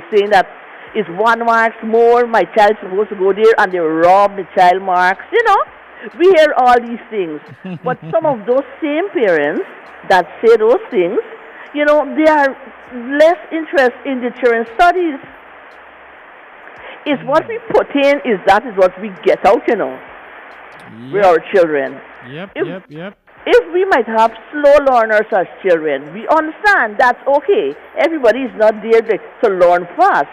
saying that it's 1 mark more, my child's supposed to go there, and they rob the child marks. We hear all these things. But some of those same parents that say those things, they are less interested in the children's studies. It's what we put in, that is what we get out, with our children. Yep. If we might have slow learners as children, we understand that's okay. Everybody is not there to learn fast.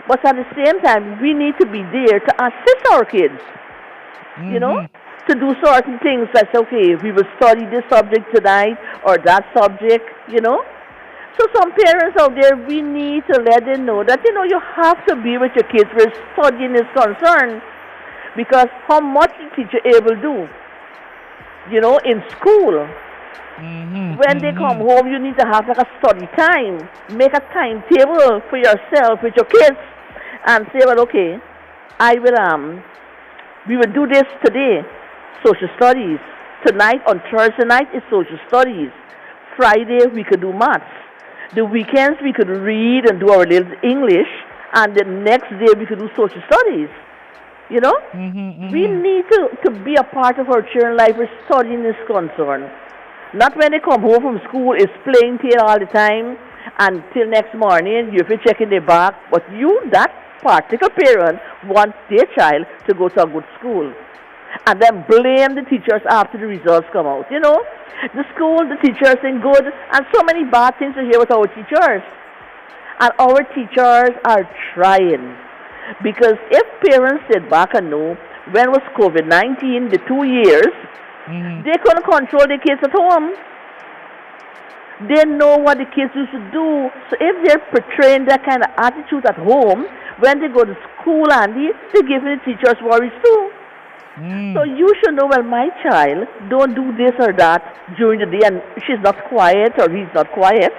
But at the same time, we need to be there to assist our kids, to do certain things like, okay, we will study this subject tonight or that subject, So some parents out there, we need to let them know that, you have to be with your kids where studying is concerned, because how much the teacher able to do, in school. When they come home, you need to have like a study time. Make a timetable for yourself with your kids and say, well, okay, we will do this today, social studies. Tonight, on Thursday night, is social studies. Friday, we could do maths. The weekends, we could read and do our little English. And the next day, we could do social studies. We need to be a part of our children's life where studying is concerned. Not when they come home from school, it's playing tail all the time, and till next morning, you have to check in their bag. But that particular parent, wants their child to go to a good school. And then blame the teachers after the results come out. The school, the teachers ain't good, and so many bad things to hear with our teachers. And our teachers are trying. Because if parents sit back and know, when was COVID-19, the 2 years, they couldn't control the kids at home. They know what the kids used to do. So if they're portraying that kind of attitude at home, when they go to school, Andy, they're giving the teachers worries too. So you should know, well, my child don't do this or that during the day, and she's not quiet or he's not quiet.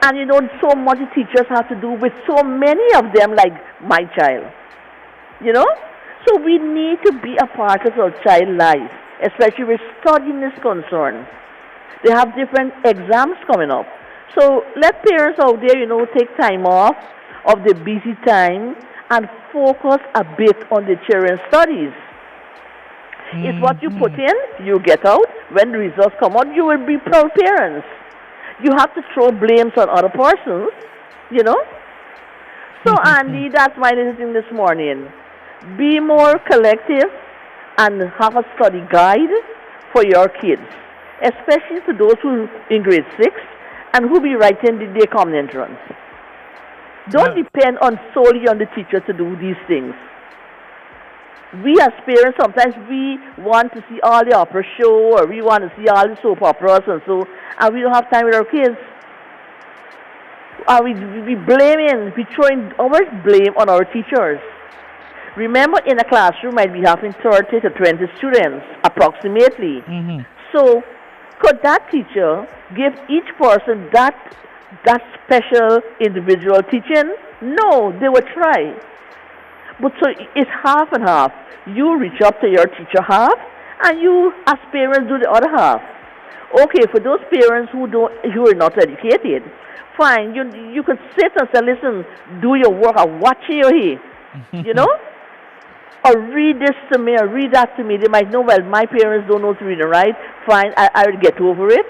And so much the teachers have to do with so many of them, like my child. So we need to be a part of our child's life, especially where studying is concerned. They have different exams coming up. So let parents out there, take time off of the busy time and focus a bit on the children's studies. It's what you put in, you get out. When the results come out, you will be proud parents. You have to throw blames on other persons, So, Andy, that's my little thing this morning. Be more collective and have a study guide for your kids, especially to those who in grade 6 and who be writing the common entrance. Don't depend solely on the teacher to do these things. We as parents, sometimes we want to see all the opera show, or we want to see all the soap operas and we don't have time with our kids. We blaming, we throwing our blame on our teachers. Remember, in a classroom might be having 30 to 20 students, approximately. So, could that teacher give each person that special individual teaching? No, they would try. But so it's half and half. You reach up to your teacher half, and you as parents do the other half. Okay, for those parents who are not educated, fine. You could sit and say, listen, do your work. I'm watching you here, or read this to me, or read that to me. They might know, well, my parents don't know to read and write. Fine, I'll get over it.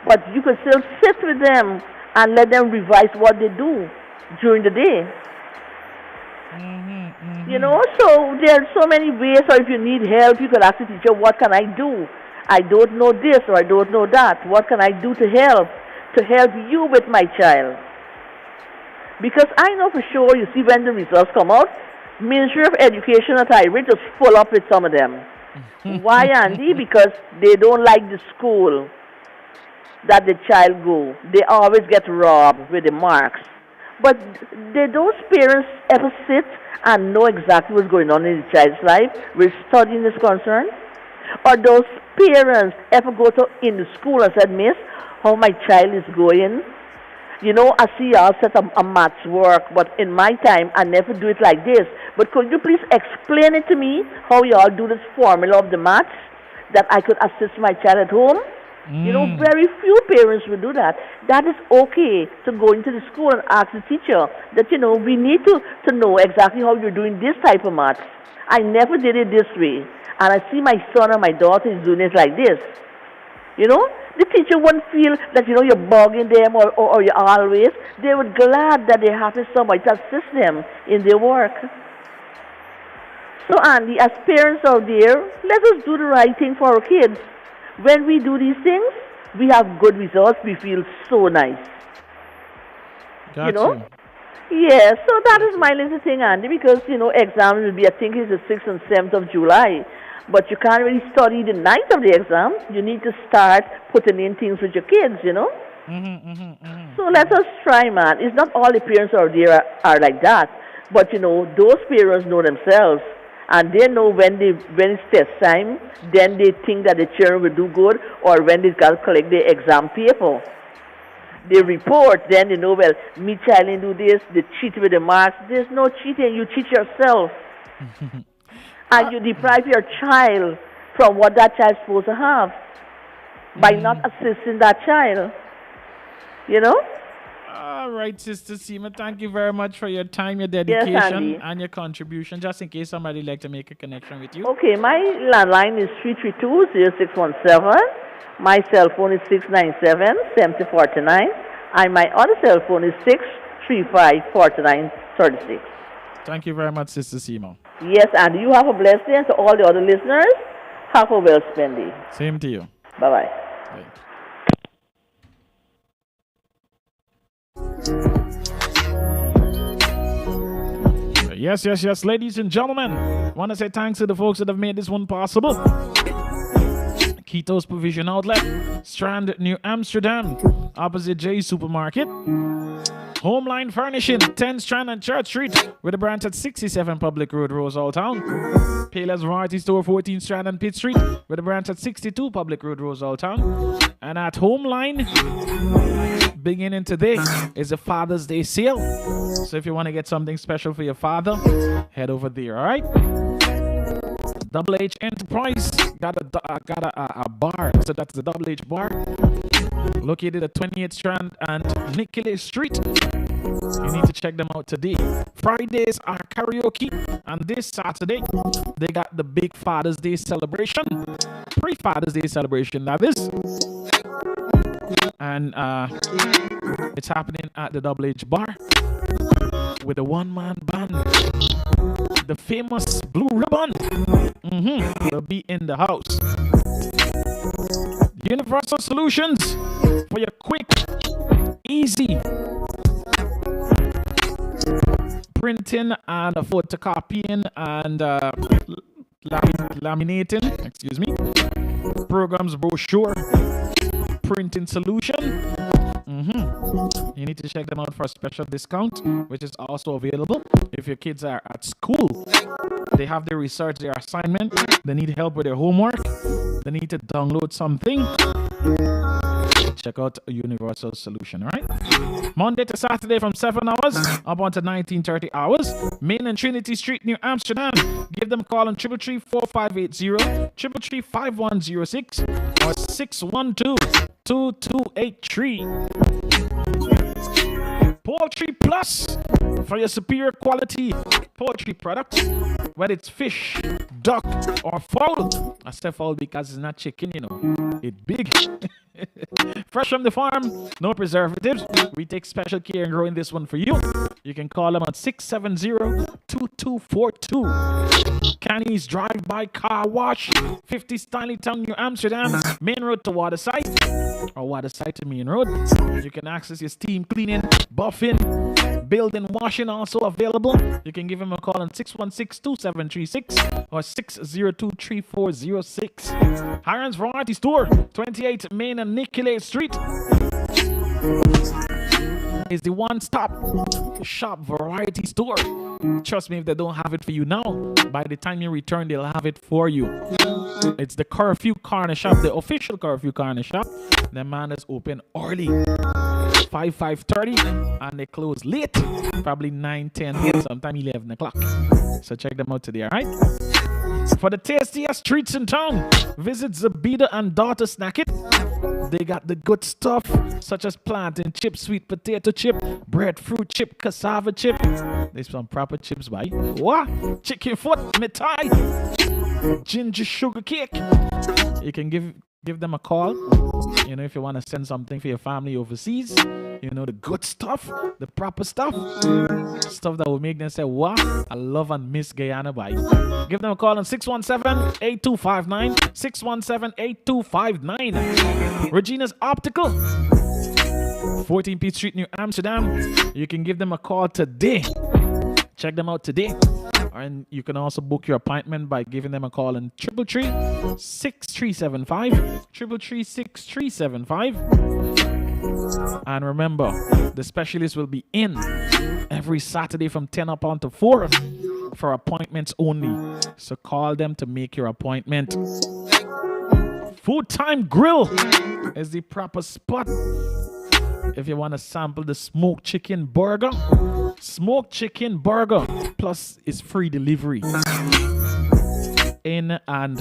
But you could still sit with them and let them revise what they do during the day. So there are so many ways, or if you need help, you could ask the teacher, what can I do? I don't know this, or I don't know that. What can I do to help you with my child? Because I know for sure, you see, when the results come out, Ministry of Education at Ivory just full up with some of them. Why, Andy? Because they don't like the school that the child go. They always get robbed with the marks. But those parents ever sit and know exactly what's going on in the child's life where studying is concerned? Or those parents ever go to in the school and said, Miss, how my child is going? You know, I see y'all set up a maths work, but in my time, I never do it like this. But could you please explain it to me, how y'all do this formula of the maths, that I could assist my child at home? You know, very few parents will do that. That is okay to go into the school and ask the teacher that, you know, we need to know exactly how you're doing this type of maths. I never did it this way. And I see my son and my daughter is doing it like this. You know, the teacher wouldn't feel that, you know, you're bugging them or you're always. They were glad that they have somebody to assist them in their work. So, Andy, as parents out there, let us do the right thing for our kids. When we do these things, we have good results. We feel so nice. Got you know? Yeah, so that is my little thing, Andy, because, you know, exams will be, I think it's the 6th and 7th of July. But you can't really study the night of the exam. You need to start putting in things with your kids, you know? So let us try, man. It's not all the parents out there are like that. But, you know, those parents know themselves. And they know when it's test time, then they think that the children will do good, or when they got to collect their exam paper. They report, then they know, well, me child didn't do this, they cheat with the marks. There's no cheating, you cheat yourself. And you deprive your child from what that child's supposed to have by not assisting that child. You know? All right, Sister Seema, thank you very much for your time, your dedication, and your contribution. Just in case somebody would like to make a connection with you. Okay, my landline is 332-0617. My cell phone is 697-7049. And my other cell phone is 635-4936. Thank you very much, Sister Seema. Yes, and you have a blessed day, and to all the other listeners, have a well-spent day. Same to you. Bye-bye. Bye. Yes, ladies and gentlemen, I want to say thanks to the folks that have made this one possible. Keto's Provision Outlet, Strand, New Amsterdam, opposite J Supermarket. Homeline Furnishing, 10 Strand and Church Street, with a branch at 67 Public Road, Rosal Town. Payless Variety Store, 14 Strand and Pitt Street, with a branch at 62 Public Road, Rosal Town. And at Homeline, beginning today, is a Father's Day sale. So if you want to get something special for your father, head over there, all right? Double H Enterprise got a bar, so that's the Double H bar, located at 28th Strand and Nicholas Street. You need to check them out today. Fridays are karaoke, and this Saturday they got the big Father's Day celebration, pre-Father's Day celebration, that is. And it's happening at the Double H bar with a one-man band. The famous Blue Ribbon will be in the house. Universal Solutions for your quick, easy printing and photocopying and laminating, programs, brochure, printing solution. You need to check them out for a special discount, which is also available if your kids are at school. They have their research, their assignment, they need help with their homework, they need to download something. Check out a Universal Solution, all right? Monday to Saturday from 7 hours up until 19:30 hours. Main and Trinity Street, New Amsterdam. Give them a call on 333-4580, 333-5106, or 612-2283. Poultry Plus for your superior quality poultry products, whether it's fish, duck, or fowl. I say fowl because it's not chicken, you know. It's big. Fresh from the farm, no preservatives. We take special care in growing this one for you. You can call them on 670-2242. Canny's Drive-By Car Wash, 50 Stanley Town, New Amsterdam, main road to Waterside, or Waterside to main road. You can access your steam cleaning, buffing, building washing also available. You can give him a call on 616-2736 or 602-3406. Hiram's Variety Store, 28 Main and Nicolay Street, is the one-stop shop variety store. Trust me, if they don't have it for you now, by the time you return, they'll have it for you. It's the Curfew Corner Shop, the official Curfew Corner Shop. The man is open early, 5:30, and they close late, probably 9:10, sometime 11 o'clock. So check them out today, all right? For the tastiest treats in town, visit Zabida and Daughter Snack It. They got the good stuff, such as plantain chip, sweet potato chip, breadfruit chip, cassava chip. There's some proper chips, by what? Chicken foot, mithai, ginger sugar cake. You can give them a call, you know, if you want to send something for your family overseas. You know, the good stuff, the proper stuff that will make them say, wow, I love and miss Guyana, by. Give them a call on 617-8259, 617-8259. Regina's Optical, 14 Peach Street, New Amsterdam. You can give them a call today. Check them out today. And you can also book your appointment by giving them a call on 333-6375, 333-6375. And remember, the specialist will be in every Saturday from 10 up on to 4 for appointments only. So call them to make your appointment. Food Time Grill is the proper spot if you want to sample the smoked chicken burger. Smoked chicken burger plus is free delivery in and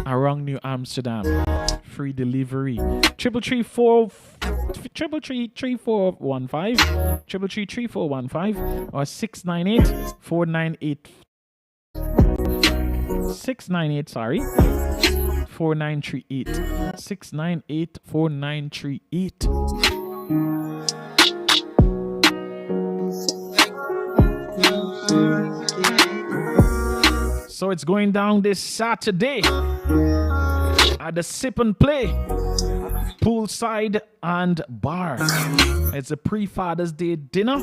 around New Amsterdam. Free delivery. 333-3415, 333-3415, or 698-498. 698, sorry. 4938. 698-4938. So it's going down this Saturday at the Sip and Play Poolside and Bar. It's a pre-Father's Day dinner.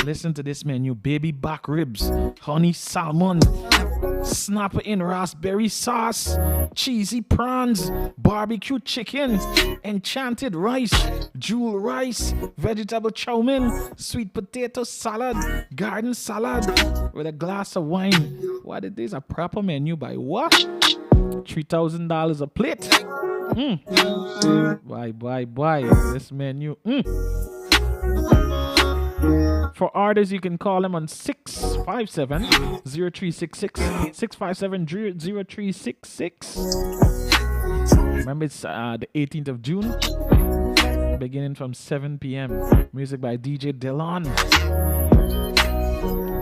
Listen to this menu: baby back ribs, honey salmon, snapper in raspberry sauce, cheesy prawns, barbecue chicken, enchanted rice, jewel rice, vegetable chow mein, sweet potato salad, garden salad with a glass of wine. What it is, a proper menu by what? $3,000 a plate. Bye. This menu. For orders, you can call them on 657-0366, 657-0366. Remember, it's the 18th of June, beginning from 7 p.m. Music by DJ Delon.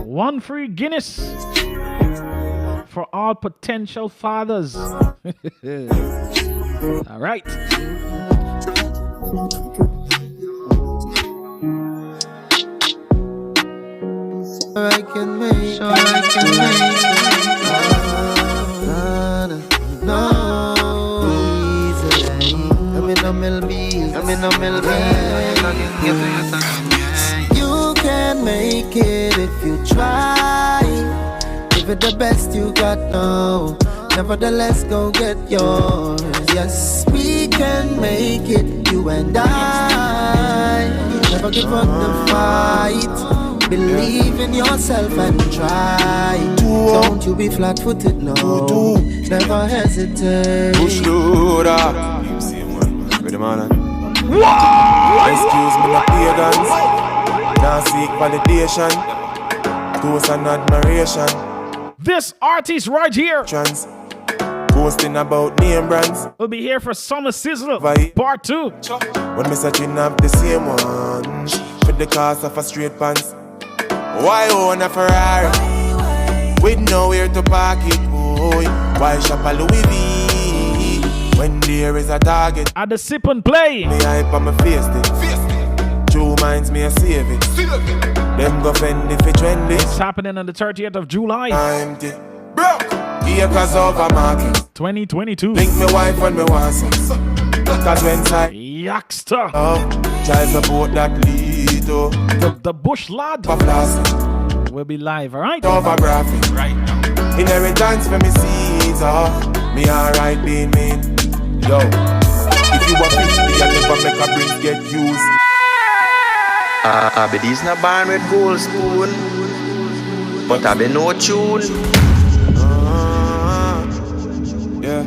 One free Guinness for all potential fathers. All right. I can make it. No, easy. I'm in a Melby. You can make it if you try. Give it the best you got now. Nevertheless, go get yours. Yes, we can make it, you and I. Never give up the fight. Believe in yourself and try. Don't you be flat-footed, no. Never hesitate. Push loader. With the man. Excuse me, not pagans. Now seek validation. Toast and admiration. This artist right here Boasting about name brands. will be here for Summer Sizzle Part 2. When me searching up the same one for the cost of a straight pants. Why own a Ferrari with nowhere to park it, boy? Why shop a Louis V when there is a target? At the Sip and Play. Me hype on my face it. True minds me a save it. Them go fend if it trendy. It's happening on the 30th of July. I'm the broke. Acres over market. 2022. Link me wife when me want some. Cause when side Yakster. child support that lead. Lito. The Bush Lad For flossing. will be live, alright? Over graphic. Right now. Inheritance for me Caesar. Me alright being mean. Yo. If you were 50 and never make a brick get used. I be these na born with gold spoon, but I be no tune. Yeah.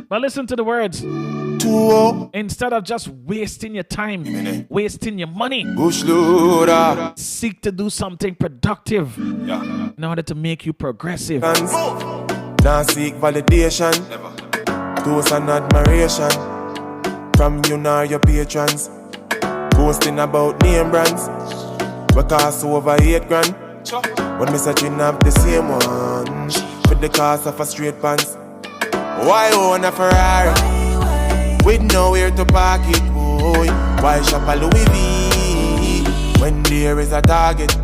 But listen to the words. 2-0. Instead of just wasting your time, wasting your money, Bush loader. seek to do something productive in order to make you progressive. Now seek validation. Toast and admiration from you nor your patrons. Boasting about name brands. We cost over 8 grand. When me searching up the same one for the cost of a straight pants. Why own a Ferrari with nowhere to park it, boy? Why shop a Louis V when there is a target?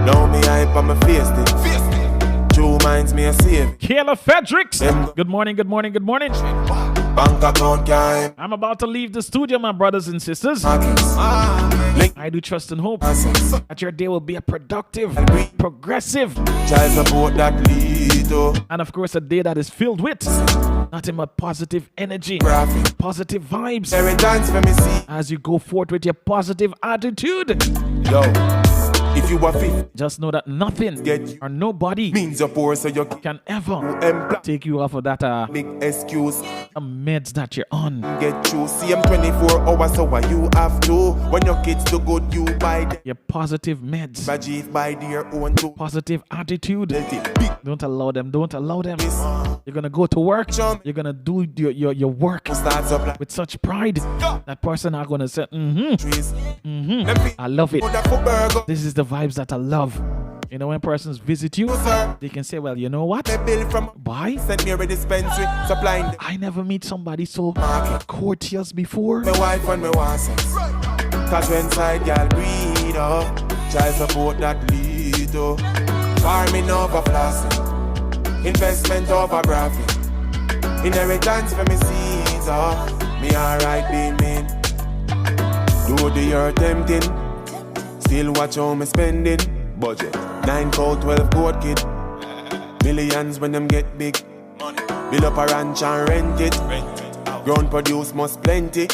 Now me hype on my face it. True minds me a save. Kayla Fredericks. Good morning, good morning, good morning. Bank account time. I'm about to leave the studio, my brothers and sisters. Link. I do trust and hope that your day will be a productive, progressive, Child support that Lito. and of course a day that is filled with nothing but positive energy, Graphic. positive vibes Inheritance for me see. as you go forth with your positive attitude. Yo. If you are 50, Just know that nothing Get- or nobody means you're poor, so you can ever employ. take you off of that Big excuse. meds that you're on. Get through. See them 24 hours, so why you have to? When your kids do good, you buy them. Your positive meds, Bajif buy their own too. positive attitude. Big Don't allow them. Don't allow them. You're gonna go to work. You're gonna do your work starts up like with such pride. That person are gonna say, trees. I love it. Put a foot burger. This is the vibes that I love. You know, when persons visit you, Sir, they can say, well, you know what? the bill from Why? sent me a dispensary, supplying the I never meet somebody so market. courteous before. My wife and my want sex. Cause when side y'all breed up, child support that lead up. Farming over flossing, investment over graphic. Inheritance for me Caesar. Me alright being mean. Do the earth tempting. Still watch how me spending. Budget 9 coat 12 coat kid. Millions when them get big. Build up a ranch and rent it. Ground produce must plenty.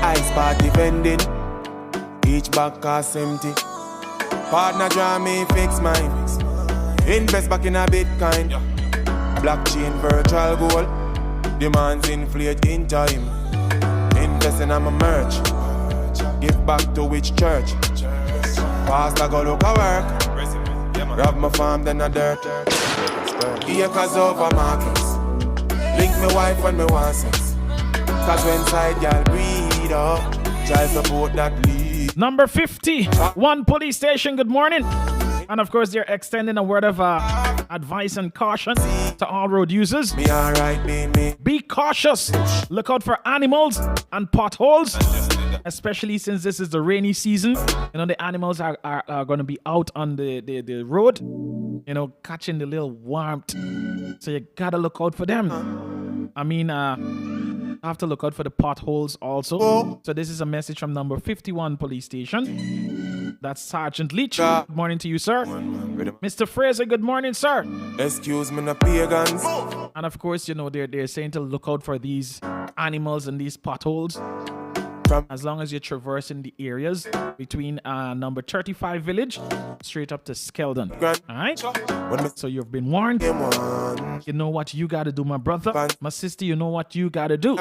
Ice party vending. Each bag cost empty. Partner draw me fix mine. Invest back in a Bitcoin. Blockchain virtual gold. Demands inflate in time. Investing on my merch. Give back to which church? Pastor go look at work. Rob my farm then a dirt. Acres over markets. Link my wife and my want sex. Cause when side y'all breed up, child support that lead. Number 50, one police station. Good morning. And of course, they're extending a word of advice and caution to all road users. Me alright, me. Be cautious. Look out for animals and potholes, especially since this is the rainy season. You know, the animals are going to be out on the road, you know, catching the little warmth. So you got to look out for them. I mean, I have to look out for the potholes also. So this is a message from number 51 police station. That's Sergeant Leach. Good morning to you, sir. Mr. Fraser, good morning, sir. Excuse me, no pagans. And of course, you know, they're saying to look out for these animals and these potholes. As long as you're traversing the areas between number 35 village straight up to Skeldon. Alright? So you've been warned. You know what you gotta do, my brother. My sister, you know what you gotta do.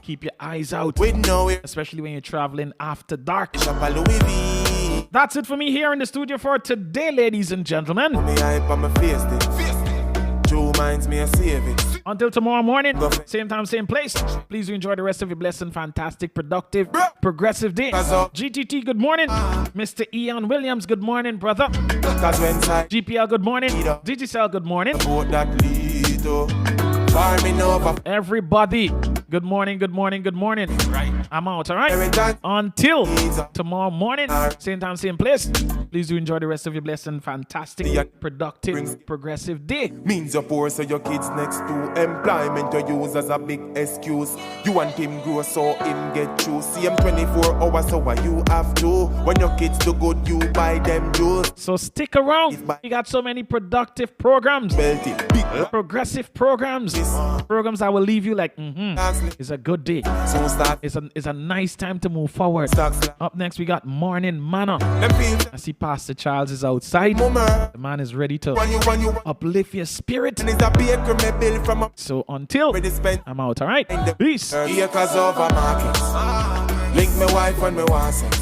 Keep your eyes out. Especially when you're traveling after dark. That's it for me here in the studio for today, ladies and gentlemen. Until tomorrow morning, same time, same place. Please do enjoy the rest of your blessed, fantastic, productive, progressive day. GTT, good morning. Mr. Ian Williams, good morning, brother. GPL, good morning. Digicel, good morning. Everybody, good morning, good morning, good morning. I'm out, all right? Until tomorrow morning, same time, same place. Please do enjoy the rest of your blessed and fantastic, productive, progressive day. Means you're poor, so your kids next to employment you use as a big excuse. You want him grow, so him get through. See him 24 hours, so what you have to. When your kids do good, you buy them juice. So stick around. We got so many productive programs, progressive programs, programs that will leave you like, it's a good day. It's a nice time to move forward. Up next, we got Morning Manna. I see Pastor Charles is outside. The man is ready to uplift your spirit. So until I'm out, all right? Peace. Acres over markets. Link my wife when me want sex.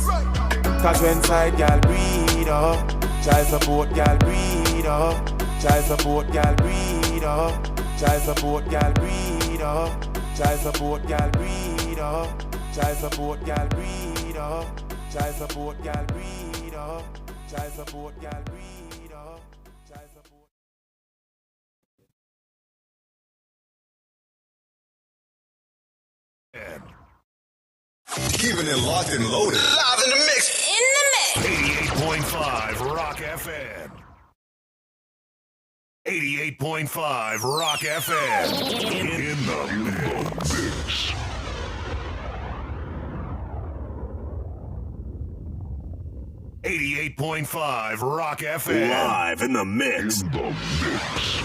Cause when side gal breed up. Child support gal breed up. Child support gal breed up. Child support gal breed up. Child support gal breed up. Child support gal breed up. Child support gal breed up. Child support gal breed up. Child support. Keeping it locked and loaded. Live in the mix. In the mix. 88.5 Rock FM. 88.5 Rock FM. In the mix. 88.5 Rock FM. Live in the mix. In the mix.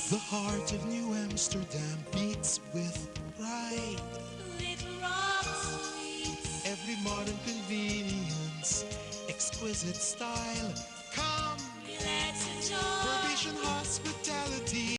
The heart of New Amsterdam beats with pride. Little rock sweets. Every modern convenience, exquisite style.